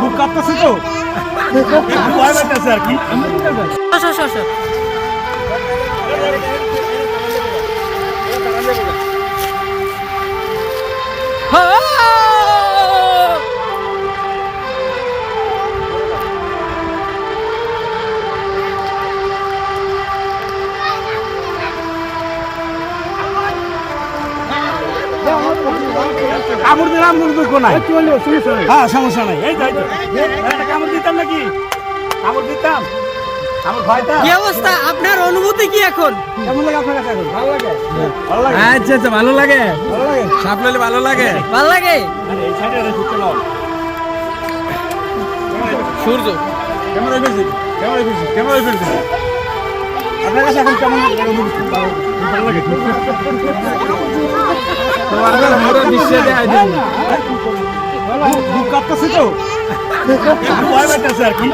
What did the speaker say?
বুক কাঁপতেছে তো ভয় পাইতেছে আর কি। কামড় দিলাম দুঃখ নাই, হ্যাঁ সমস্যা নাই। এই তো একটা কামড় দিতাম নাকি, কামড় দিতাম, আমার ভয়টা। কি অবস্থা, আপনার অনুভূতি কি এখন? কেমন লাগে আপনার কাছে এখন? ভালো লাগে, ভালো লাগে। আচ্ছা আচ্ছা, ভালো লাগে, ভালো লাগে, সাপ লইলে ভালো লাগে, ভালো লাগে। আরে এই সাইডে রে ঘুরতে নাও। সূর্য ক্যামেরা ফেলছি, ক্যামেরা ফেলছি। আপনার কাছে এখন কেমন লাগে? ভালো লাগে। আমরা বিশ্বে দেয় দিন বুক কাঁপতেছে তো ভয় পাইতেছে আর কি।